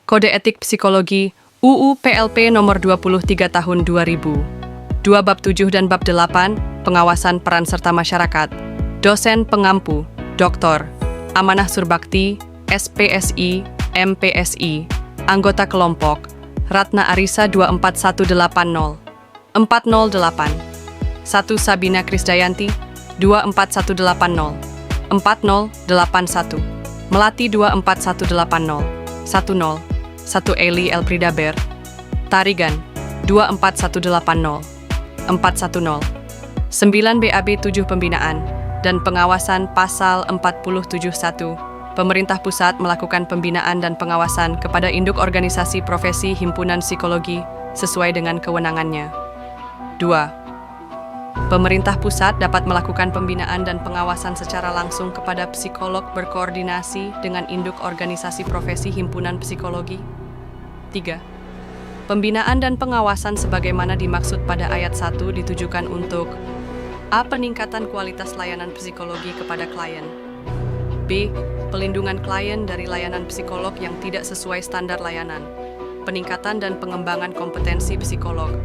Kode Etik Psikologi UU PLP nomor 23 tahun 2000. 2 bab 7 dan bab 8, pengawasan peran serta masyarakat. Dosen pengampu, Dr. Amanah Surbakti, SPSI, MPSI. Anggota kelompok, Ratna Arisa 24180. 408. 1 Sabina Krisdayanti, 24180. 4081. Melati 24180. 10. 1 Eli Elprida Ber. Tarigan 24180. 410. 9 BAB 7 Pembinaan dan Pengawasan Pasal 471. Pemerintah pusat melakukan pembinaan dan pengawasan kepada induk organisasi profesi himpunan psikologi sesuai dengan kewenangannya. 2. Pemerintah pusat dapat melakukan pembinaan dan pengawasan secara langsung kepada psikolog berkoordinasi dengan induk organisasi profesi himpunan psikologi. 3. Pembinaan dan pengawasan sebagaimana dimaksud pada ayat 1 ditujukan untuk A. Peningkatan kualitas layanan psikologi kepada klien. B. Pelindungan klien dari layanan psikolog yang tidak sesuai standar layanan. Peningkatan dan pengembangan kompetensi psikolog.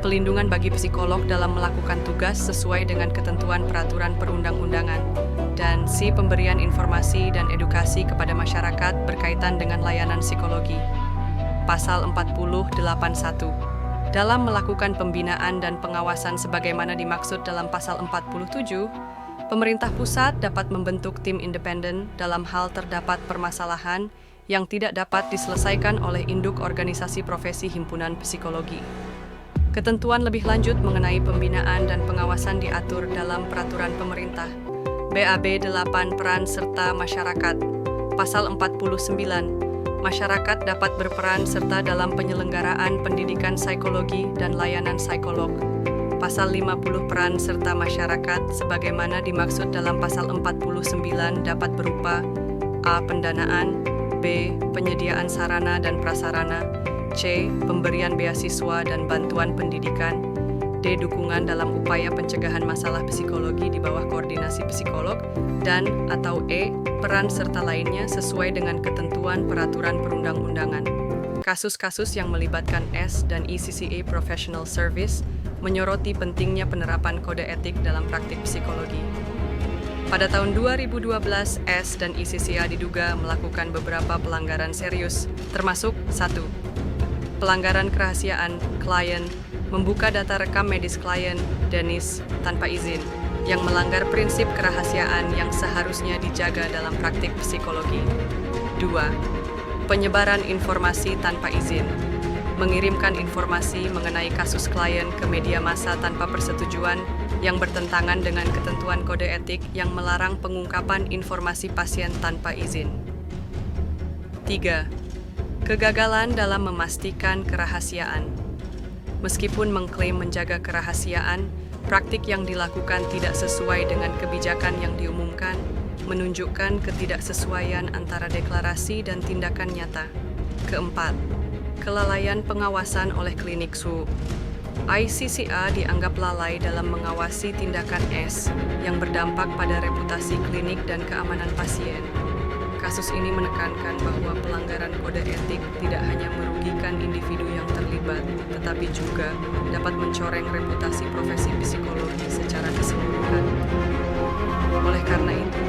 Pelindungan bagi psikolog dalam melakukan tugas sesuai dengan ketentuan peraturan perundang-undangan. Dan C. Pemberian informasi dan edukasi kepada masyarakat berkaitan dengan layanan psikologi. Pasal 4081. Dalam melakukan pembinaan dan pengawasan sebagaimana dimaksud dalam pasal 47, pemerintah pusat dapat membentuk tim independen dalam hal terdapat permasalahan yang tidak dapat diselesaikan oleh induk organisasi profesi himpunan psikologi. Ketentuan lebih lanjut mengenai pembinaan dan pengawasan diatur dalam peraturan pemerintah. BAB 8 Peran serta masyarakat. Pasal 49. Masyarakat dapat berperan serta dalam penyelenggaraan pendidikan psikologi dan layanan psikolog. Pasal 50 Peran serta masyarakat sebagaimana dimaksud dalam pasal 49 dapat berupa A. Pendanaan, B. Penyediaan sarana dan prasarana, C. Pemberian beasiswa dan bantuan pendidikan, D. Dukungan dalam upaya pencegahan masalah psikologi di bawah koordinasi psikolog, dan atau E. Peran serta lainnya sesuai dengan ketentuan peraturan perundang-undangan. Kasus-kasus yang melibatkan S dan ECCA Professional Service menyoroti pentingnya penerapan kode etik dalam praktik psikologi. Pada tahun 2012, S dan ECCA diduga melakukan beberapa pelanggaran serius, termasuk 1. Pelanggaran kerahasiaan klien, membuka data rekam medis klien, Dennis, tanpa izin, yang melanggar prinsip kerahasiaan yang seharusnya dijaga dalam praktik psikologi. 2. Penyebaran informasi tanpa izin, mengirimkan informasi mengenai kasus klien ke media massa tanpa persetujuan yang bertentangan dengan ketentuan kode etik yang melarang pengungkapan informasi pasien tanpa izin. 3. Kegagalan dalam memastikan kerahasiaan. Meskipun mengklaim menjaga kerahasiaan, praktik yang dilakukan tidak sesuai dengan kebijakan yang diumumkan, menunjukkan ketidaksesuaian antara deklarasi dan tindakan nyata. 4. Kelalaian pengawasan oleh klinik SU. ICCA dianggap lalai dalam mengawasi tindakan S yang berdampak pada reputasi klinik dan keamanan pasien. Kasus ini menekankan bahwa pelanggaran kode etik tidak hanya merugikan individu yang terlibat, tetapi juga dapat mencoreng reputasi profesi psikologi secara keseluruhan. Oleh karena itu,